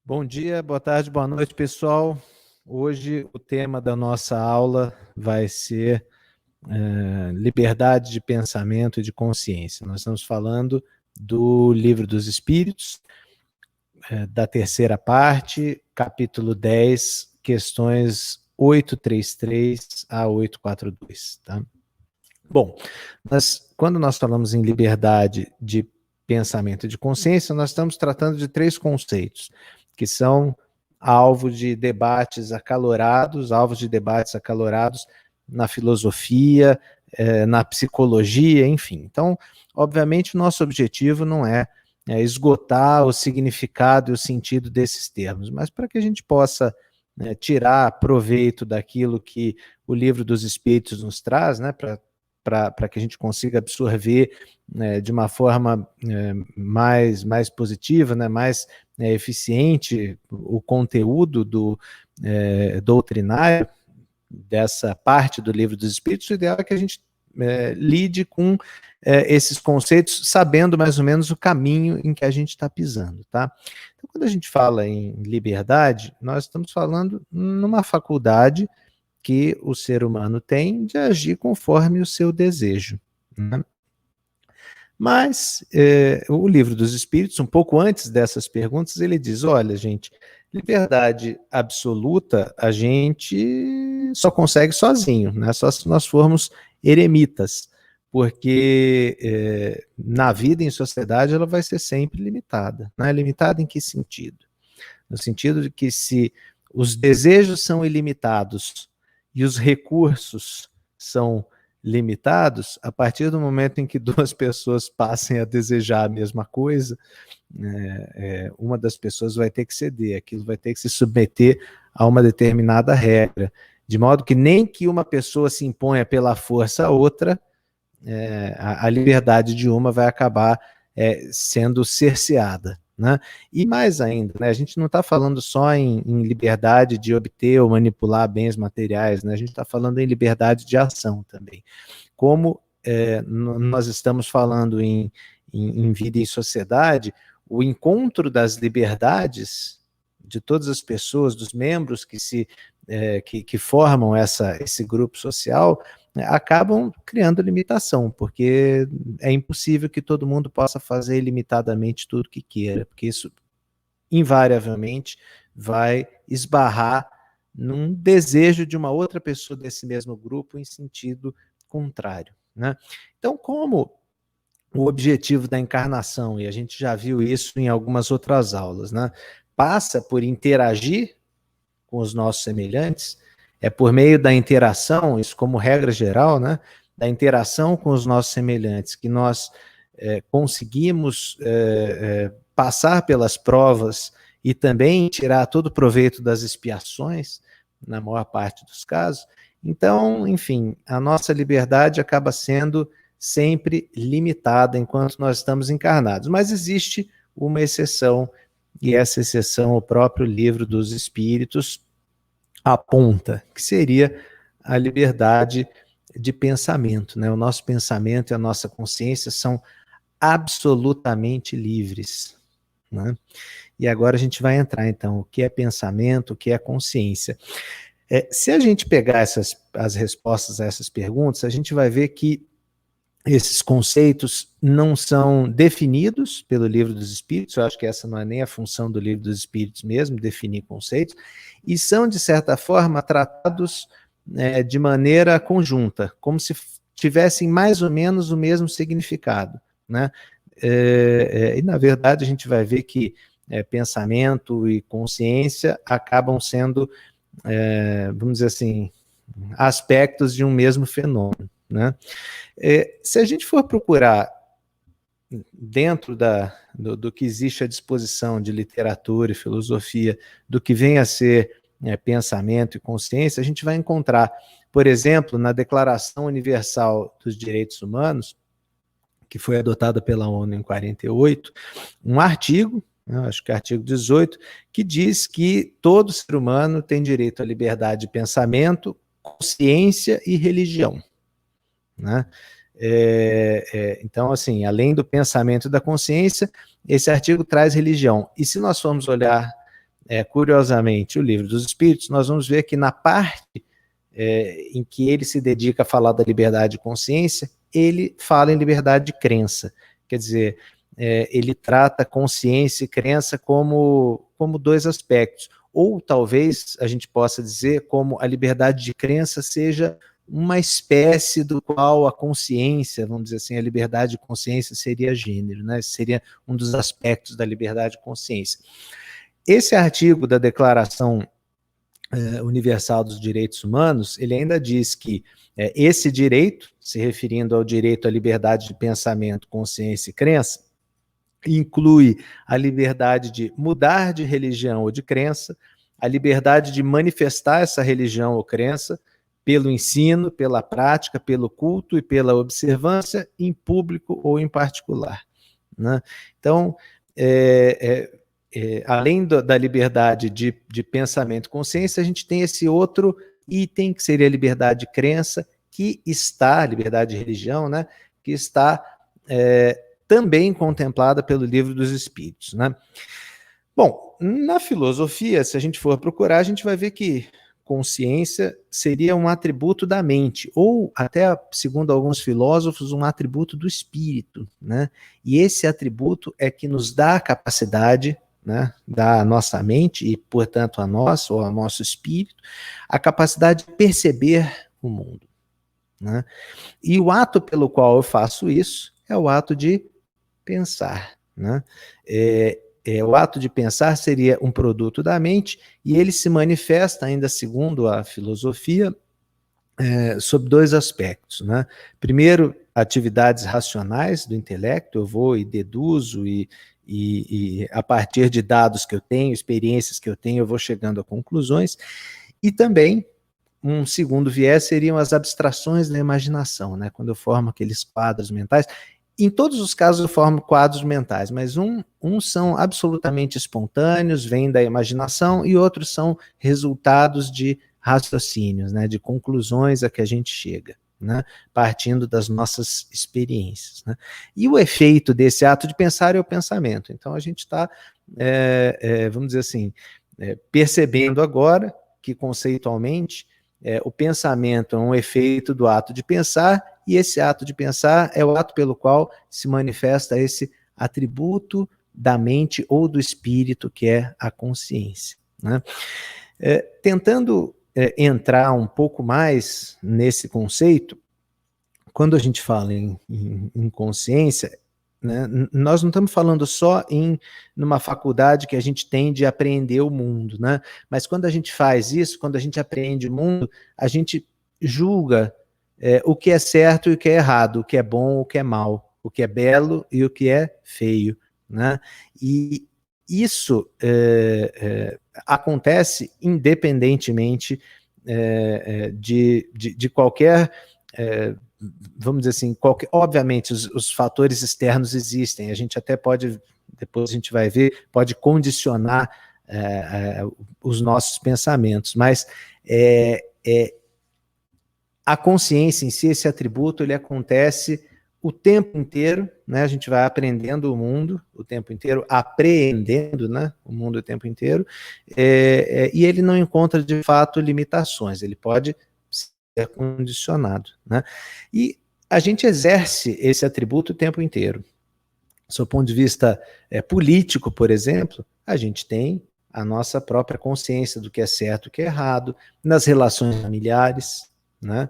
Bom dia, boa tarde, boa noite, pessoal. Hoje o tema da nossa aula vai ser liberdade de pensamento e de consciência. Nós estamos falando do Livro dos Espíritos, da terceira parte, capítulo 10, questões 833 a 842. Tá? Bom, quando nós falamos em liberdade de pensamento e de consciência, nós estamos tratando de três conceitos, que são alvos de debates acalorados na filosofia, na psicologia, enfim. Então, obviamente, o nosso objetivo não é esgotar o significado e o sentido desses termos, mas para que a gente possa tirar proveito daquilo que o Livro dos Espíritos nos traz, né, para que a gente consiga absorver de uma forma mais positiva, né, mais eficiente o conteúdo doutrinário dessa parte do Livro dos Espíritos. O ideal é que a gente lide com esses conceitos, sabendo mais ou menos o caminho em que a gente está pisando, tá? Então, quando a gente fala em liberdade, nós estamos falando numa faculdade que o ser humano tem de agir conforme o seu desejo, né? Mas o Livro dos Espíritos, um pouco antes dessas perguntas, ele diz, olha, gente, liberdade absoluta a gente só consegue sozinho, né? Só se nós formos eremitas, porque na vida em sociedade ela vai ser sempre limitada, né? Limitada em que sentido? No sentido de que se os desejos são ilimitados e os recursos são limitados, a partir do momento em que duas pessoas passem a desejar a mesma coisa, uma das pessoas vai ter que ceder, aquilo vai ter que se submeter a uma determinada regra, de modo que nem que uma pessoa se imponha pela força a outra, a liberdade de uma vai acabar sendo cerceada, né? E mais ainda, né, a gente não está falando só em liberdade de obter ou manipular bens materiais, né? A gente está falando em liberdade de ação também. Como nós estamos falando em vida em sociedade, o encontro das liberdades de todas as pessoas, dos membros que formam esse grupo social, acabam criando limitação, porque é impossível que todo mundo possa fazer ilimitadamente tudo que queira, porque isso invariavelmente vai esbarrar num desejo de uma outra pessoa desse mesmo grupo em sentido contrário, né? Então, como o objetivo da encarnação, e a gente já viu isso em algumas outras aulas, né, passa por interagir com os nossos semelhantes, é por meio da interação, isso como regra geral, né, da interação com os nossos semelhantes, que nós conseguimos passar pelas provas e também tirar todo o proveito das expiações, na maior parte dos casos. Então, enfim, a nossa liberdade acaba sendo sempre limitada enquanto nós estamos encarnados. Mas existe uma exceção, e essa exceção o próprio Livro dos Espíritos aponta, que seria a liberdade de pensamento, né? O nosso pensamento e a nossa consciência são absolutamente livres, né? E agora a gente vai entrar, então, o que é pensamento, o que é consciência. Se a gente pegar as respostas a essas perguntas, a gente vai ver que esses conceitos não são definidos pelo Livro dos Espíritos, eu acho que essa não é nem a função do Livro dos Espíritos mesmo, definir conceitos, e são, de certa forma, tratados de maneira conjunta, como se tivessem mais ou menos o mesmo significado, né? E, na verdade, a gente vai ver que pensamento e consciência acabam sendo, vamos dizer assim, aspectos de um mesmo fenômeno, né? Se a gente for procurar dentro do que existe à disposição de literatura e filosofia, do que vem a ser pensamento e consciência, a gente vai encontrar, por exemplo, na Declaração Universal dos Direitos Humanos, que foi adotada pela ONU em 48, um artigo, acho que é o artigo 18, que diz que todo ser humano tem direito à liberdade de pensamento, consciência e religião, né? Então, assim, além do pensamento e da consciência, esse artigo traz religião. E se nós formos olhar curiosamente, o Livro dos Espíritos, nós vamos ver que na parte em que ele se dedica a falar da liberdade de consciência, ele fala em liberdade de crença. Quer dizer, ele trata consciência e crença como dois aspectos. Ou talvez a gente possa dizer como a liberdade de crença seja uma espécie do qual a consciência, vamos dizer assim, a liberdade de consciência seria gênero, né? Seria um dos aspectos da liberdade de consciência. Esse artigo da Declaração Universal dos Direitos Humanos, ele ainda diz que esse direito, se referindo ao direito à liberdade de pensamento, consciência e crença, inclui a liberdade de mudar de religião ou de crença, a liberdade de manifestar essa religião ou crença pelo ensino, pela prática, pelo culto e pela observância, em público ou em particular, né? Então, além da liberdade de pensamento e consciência, a gente tem esse outro item, que seria a liberdade de crença, que está, a liberdade de religião, né, que está também contemplada pelo Livro dos Espíritos, né? Bom, na filosofia, se a gente for procurar, a gente vai ver que consciência seria um atributo da mente, ou até, segundo alguns filósofos, um atributo do espírito, né? E esse atributo é que nos dá a capacidade, né, da nossa mente e, portanto, a nós, ou ao nosso espírito, a capacidade de perceber o mundo, né? E o ato pelo qual eu faço isso é o ato de pensar, né? O ato de pensar seria um produto da mente e ele se manifesta, ainda segundo a filosofia, sob dois aspectos, né? Primeiro, atividades racionais do intelecto, eu vou e deduzo e a partir de dados que eu tenho, experiências que eu tenho, eu vou chegando a conclusões, e também um segundo viés seriam as abstrações da imaginação, né? Quando eu formo aqueles quadros mentais. Em todos os casos eu formo quadros mentais, mas uns são absolutamente espontâneos, vêm da imaginação, e outros são resultados de raciocínios, né, de conclusões a que a gente chega, né, partindo das nossas experiências, né. E o efeito desse ato de pensar é o pensamento. Então a gente está, vamos dizer assim, percebendo agora que conceitualmente o pensamento é um efeito do ato de pensar, e esse ato de pensar é o ato pelo qual se manifesta esse atributo da mente ou do espírito, que é a consciência, né? Tentando entrar um pouco mais nesse conceito, quando a gente fala em consciência, né, nós não estamos falando só numa faculdade que a gente tem de apreender o mundo, né? Mas quando a gente faz isso, quando a gente aprende o mundo, a gente julga o que é certo e o que é errado, o que é bom, o que é mal, o que é belo e o que é feio, né? E isso acontece independentemente de qualquer, vamos dizer assim, obviamente os fatores externos existem, a gente até pode, depois a gente vai ver, pode condicionar os nossos pensamentos, mas a consciência em si, esse atributo, ele acontece o tempo inteiro, né? A gente vai aprendendo o mundo o tempo inteiro, apreendendo, né, o mundo o tempo inteiro, e ele não encontra, de fato, limitações, ele pode ser condicionado, né? E a gente exerce esse atributo o tempo inteiro. Do ponto de vista político, por exemplo, a gente tem a nossa própria consciência do que é certo e o que é errado, nas relações familiares, né?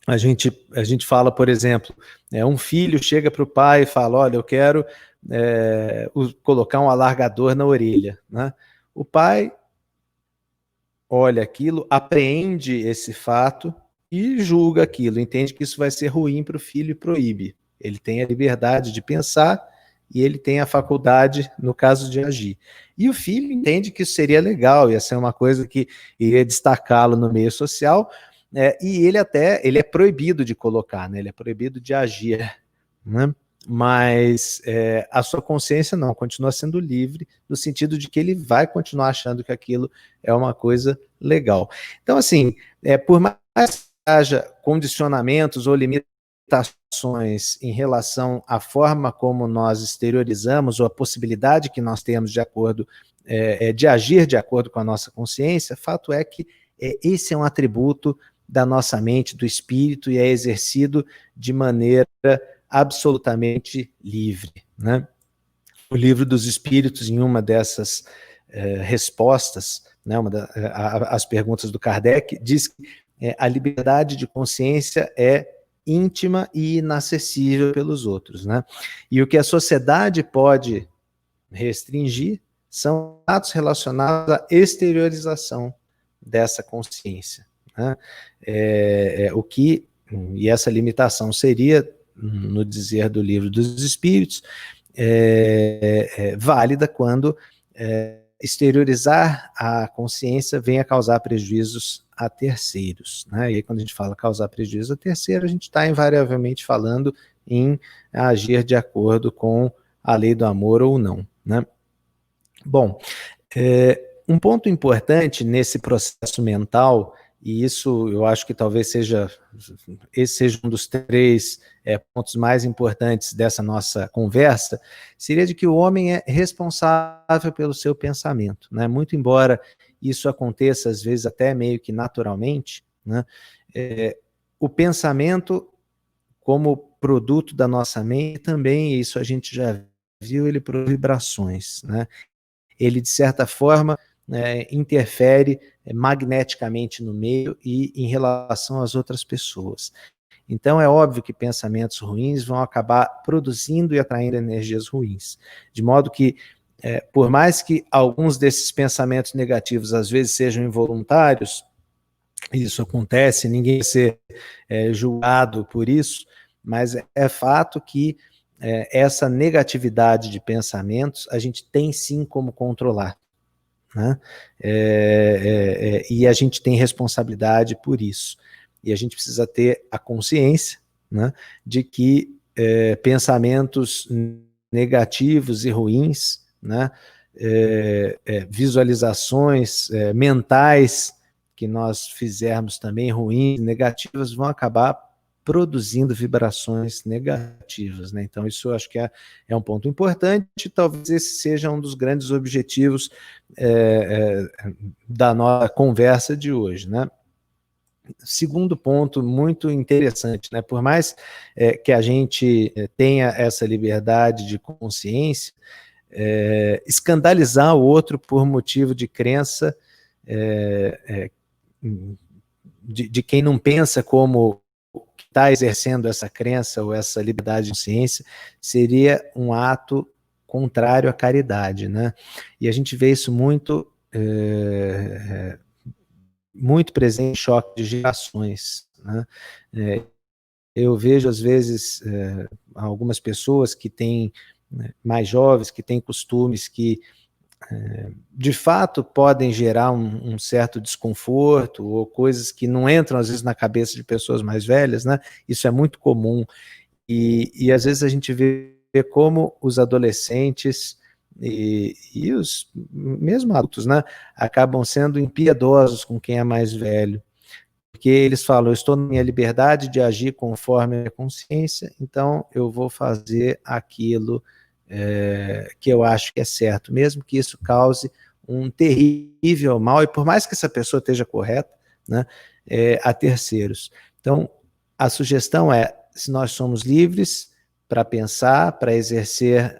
A gente fala, por exemplo, um filho chega para o pai e fala, olha, eu quero colocar um alargador na orelha, né? O pai olha aquilo, apreende esse fato e julga aquilo, entende que isso vai ser ruim para o filho e proíbe. Ele tem a liberdade de pensar e ele tem a faculdade, no caso, de agir. E o filho entende que isso seria legal, ia ser uma coisa que iria destacá-lo no meio social, e ele é proibido de colocar, né? Ele é proibido de agir, né? Mas a sua consciência não, continua sendo livre, no sentido de que ele vai continuar achando que aquilo é uma coisa legal. Então, assim, por mais que haja condicionamentos ou limitações limitações em relação à forma como nós exteriorizamos, ou a possibilidade que nós temos de agir de acordo com a nossa consciência, fato é que esse é um atributo da nossa mente, do espírito, e é exercido de maneira absolutamente livre, né? O Livro dos Espíritos, em uma dessas respostas, né, as perguntas do Kardec, diz que a liberdade de consciência é íntima e inacessível pelos outros, né? E o que a sociedade pode restringir são atos relacionados à exteriorização dessa consciência, né? E essa limitação seria, no dizer do Livro dos Espíritos, válida quando exteriorizar a consciência vem a causar prejuízos a terceiros, né? E aí, quando a gente fala causar prejuízo a terceiro, a gente está invariavelmente falando em agir de acordo com a lei do amor ou não, né? Bom, um ponto importante nesse processo mental, e isso eu acho que talvez esse seja um dos três pontos mais importantes dessa nossa conversa, seria de que o homem é responsável pelo seu pensamento, né? Muito embora isso aconteça às vezes até meio que naturalmente, né? O pensamento como produto da nossa mente também, isso a gente já viu, ele produz vibrações, né? Ele, de certa forma, interfere magneticamente no meio e em relação às outras pessoas. Então, é óbvio que pensamentos ruins vão acabar produzindo e atraindo energias ruins. De modo que, por mais que alguns desses pensamentos negativos às vezes sejam involuntários, isso acontece, ninguém vai ser julgado por isso, mas é fato que essa negatividade de pensamentos a gente tem sim como controlar, né? E a gente tem responsabilidade por isso. E a gente precisa ter a consciência, né, de que pensamentos negativos e ruins, né, visualizações mentais que nós fizermos também ruins, negativas, vão acabar produzindo vibrações negativas, né? Então isso eu acho que é um ponto importante, talvez esse seja um dos grandes objetivos da nossa conversa de hoje, né? Segundo ponto muito interessante, né? Por mais que a gente tenha essa liberdade de consciência, escandalizar o outro por motivo de crença de quem não pensa como está exercendo essa crença ou essa liberdade de consciência, seria um ato contrário à caridade, né? E a gente vê isso muito muito presente em choque de gerações, né? Eu vejo às vezes algumas pessoas que têm, mais jovens, que têm costumes que de fato podem gerar um certo desconforto, ou coisas que não entram às vezes na cabeça de pessoas mais velhas, né? Isso é muito comum, e às vezes a gente vê como os adolescentes e os mesmo adultos, né, acabam sendo impiedosos com quem é mais velho, porque eles falam, eu estou na minha liberdade de agir conforme a consciência, então eu vou fazer aquilo que eu acho que é certo, mesmo que isso cause um terrível mal, e por mais que essa pessoa esteja correta, né, a terceiros. Então, a sugestão é, se nós somos livres para pensar, para exercer,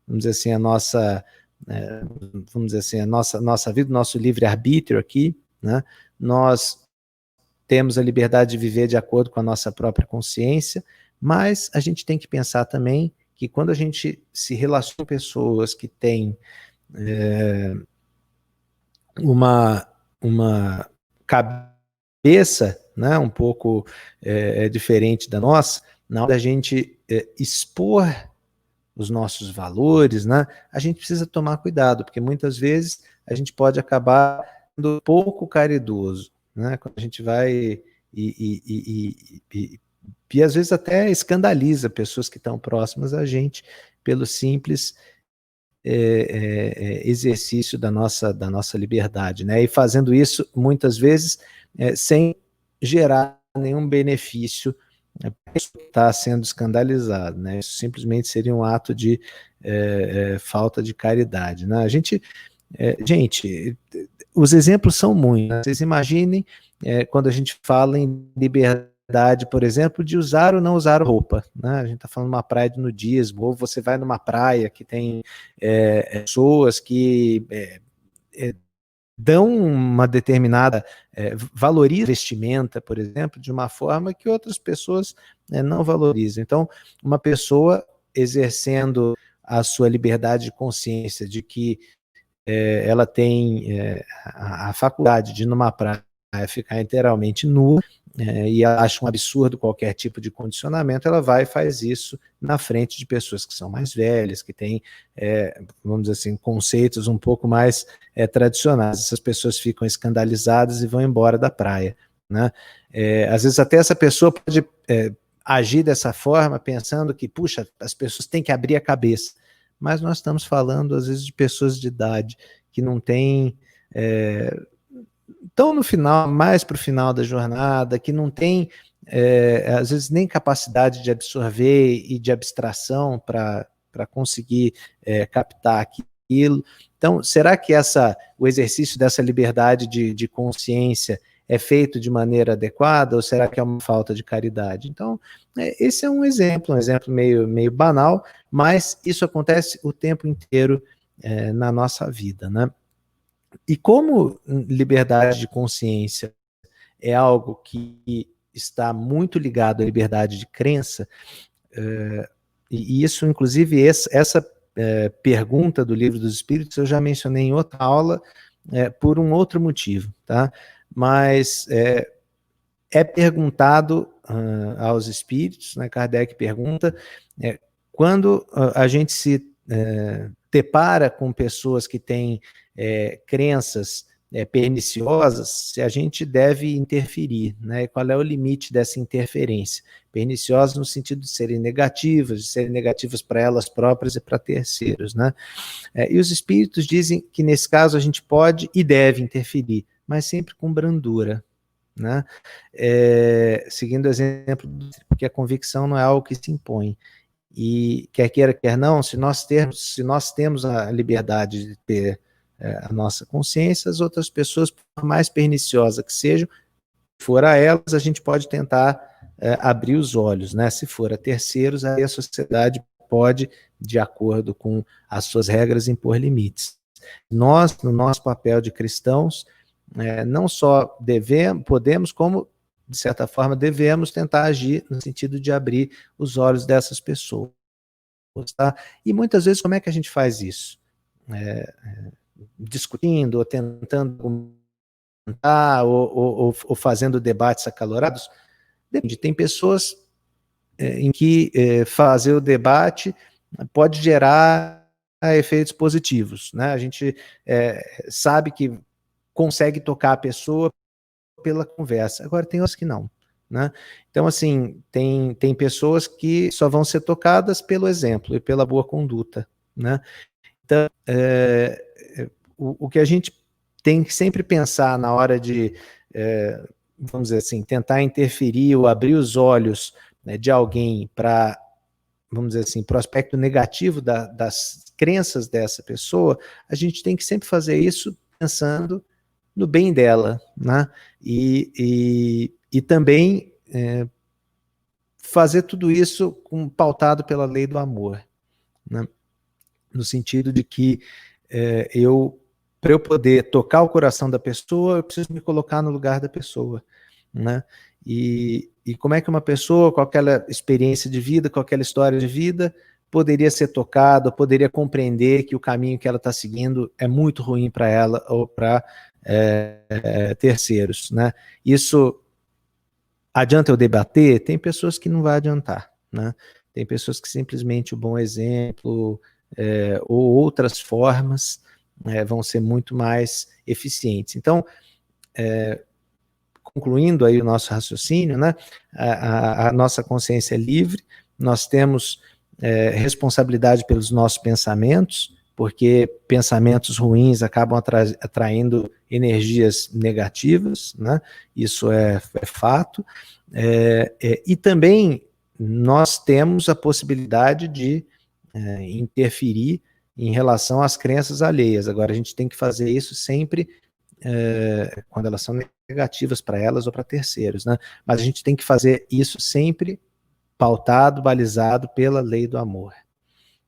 vamos dizer assim, a nossa vida, nosso livre-arbítrio aqui, né, nós temos a liberdade de viver de acordo com a nossa própria consciência, mas a gente tem que pensar também que quando a gente se relaciona com pessoas que têm uma cabeça, né, um pouco diferente da nossa, na hora da gente expor os nossos valores, né, a gente precisa tomar cuidado, porque muitas vezes a gente pode acabar sendo pouco caridoso, né, quando a gente vai e às vezes até escandaliza pessoas que estão próximas a gente pelo simples exercício da nossa liberdade, né? E fazendo isso muitas vezes sem gerar nenhum benefício está sendo escandalizado, né? Isso simplesmente seria um ato de falta de caridade, né? Gente, os exemplos são muitos, né? Vocês imaginem quando a gente fala em liberdade, por exemplo, de usar ou não usar roupa, né? A gente está falando de uma praia de nudismo, ou você vai numa praia que tem pessoas que dão uma determinada, valoriza vestimenta, por exemplo, de uma forma que outras pessoas não valorizam. Então, uma pessoa exercendo a sua liberdade de consciência de que ela tem a faculdade de, numa praia, ficar inteiramente nua, e ela acha um absurdo qualquer tipo de condicionamento, ela vai e faz isso na frente de pessoas que são mais velhas, que têm, vamos dizer assim, conceitos um pouco mais tradicionais. Essas pessoas ficam escandalizadas e vão embora da praia, né? Às vezes até essa pessoa pode agir dessa forma, pensando que, puxa, as pessoas têm que abrir a cabeça, mas nós estamos falando, às vezes, de pessoas de idade que não têm... estão no final, mais para o final da jornada, que não tem, às vezes, nem capacidade de absorver e de abstração para conseguir captar aquilo. Então, será que o exercício dessa liberdade de consciência é feito de maneira adequada, ou será que é uma falta de caridade? Então, esse é um exemplo meio banal, mas isso acontece o tempo inteiro na nossa vida, né? E como liberdade de consciência é algo que está muito ligado à liberdade de crença, e isso, inclusive, essa pergunta do Livro dos Espíritos eu já mencionei em outra aula por um outro motivo, tá? Mas é perguntado aos espíritos, né? Kardec pergunta, quando a gente se depara com pessoas que têm crenças perniciosas, se a gente deve interferir, né? Qual é o limite dessa interferência? Perniciosas no sentido de serem negativas para elas próprias e para terceiros, né? E os espíritos dizem que nesse caso a gente pode e deve interferir, mas sempre com brandura, né? Seguindo o exemplo, porque a convicção não é algo que se impõe. E quer queira, quer não, se nós temos a liberdade de ter a nossa consciência, as outras pessoas, por mais perniciosa que sejam, se for a elas, a gente pode tentar abrir os olhos, né? Se for a terceiros, aí a sociedade pode, de acordo com as suas regras, impor limites. Nós, no nosso papel de cristãos, não só podemos, como, de certa forma, devemos tentar agir no sentido de abrir os olhos dessas pessoas. Tá? E muitas vezes, como é que a gente faz isso? Discutindo, ou tentando argumentar, ou fazendo debates acalorados? Depende. Tem pessoas em que fazer o debate pode gerar efeitos positivos, né? A gente sabe que consegue tocar a pessoa pela conversa. Agora, tem outras que não, né? Então, assim, tem pessoas que só vão ser tocadas pelo exemplo e pela boa conduta, né? Então, o que a gente tem que sempre pensar na hora de, vamos dizer assim, tentar interferir ou abrir os olhos, né, de alguém para, vamos dizer assim, para o aspecto negativo das crenças dessa pessoa, a gente tem que sempre fazer isso pensando no bem dela, né? E também fazer tudo isso pautado pela lei do amor, né? No sentido de que para eu poder tocar o coração da pessoa, eu preciso me colocar no lugar da pessoa, né? E como é que uma pessoa com aquela experiência de vida, com aquela história de vida, poderia ser tocada, poderia compreender que o caminho que ela está seguindo é muito ruim para ela ou para terceiros, né? Isso adianta eu debater? Tem pessoas que não vai adiantar, né? Tem pessoas que simplesmente o bom exemplo ou outras formas vão ser muito mais eficientes. Então, concluindo aí o nosso raciocínio, né? A nossa consciência é livre, nós temos responsabilidade pelos nossos pensamentos, porque pensamentos ruins acabam atraindo energias negativas, né? Isso é fato. E também nós temos a possibilidade de interferir em relação às crenças alheias. Agora, a gente tem que fazer isso sempre quando elas são negativas para elas ou para terceiros, né? Mas a gente tem que fazer isso sempre pautado, balizado pela lei do amor,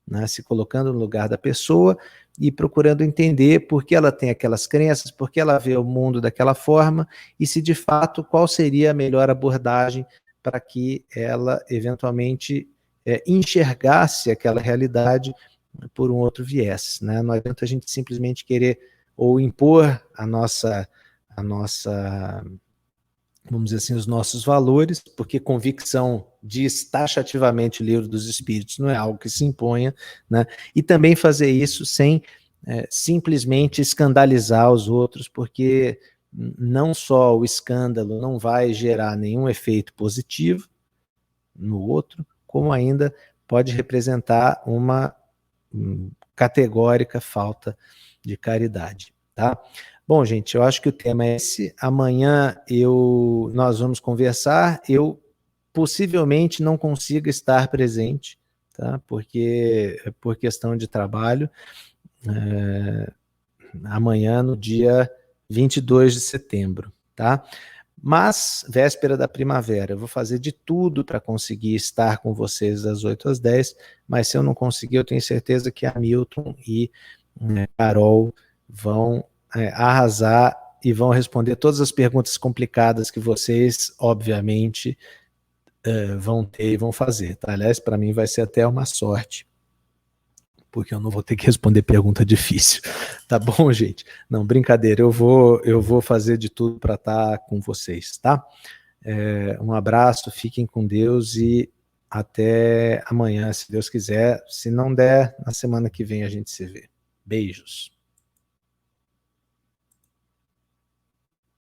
né? Se colocando no lugar da pessoa e procurando entender por que ela tem aquelas crenças, por que ela vê o mundo daquela forma e se de fato qual seria a melhor abordagem para que ela eventualmente enxergasse aquela realidade por um outro viés, né? Não adianta a gente simplesmente querer ou impor a nossa, vamos dizer assim, os nossos valores, porque convicção diz taxativamente o Livro dos Espíritos, não é algo que se imponha, né? E também fazer isso sem simplesmente escandalizar os outros, porque não só o escândalo não vai gerar nenhum efeito positivo no outro, como ainda pode representar uma categórica falta de caridade, tá? Bom, gente, eu acho que o tema é esse. Amanhã nós vamos conversar. Eu possivelmente não consiga estar presente, tá? Porque por questão de trabalho, amanhã no dia 22 de setembro, tá? Mas, véspera da primavera, eu vou fazer de tudo para conseguir estar com vocês das 8 às 10, mas se eu não conseguir, eu tenho certeza que a Milton e Carol vão arrasar e vão responder todas as perguntas complicadas que vocês, obviamente, vão ter e vão fazer, tá? Aliás, para mim vai ser até uma sorte, porque eu não vou ter que responder pergunta difícil. Tá bom, gente? Não, brincadeira, eu vou fazer de tudo para estar com vocês, tá? Um abraço, fiquem com Deus e até amanhã, se Deus quiser. Se não der, na semana que vem a gente se vê. Beijos.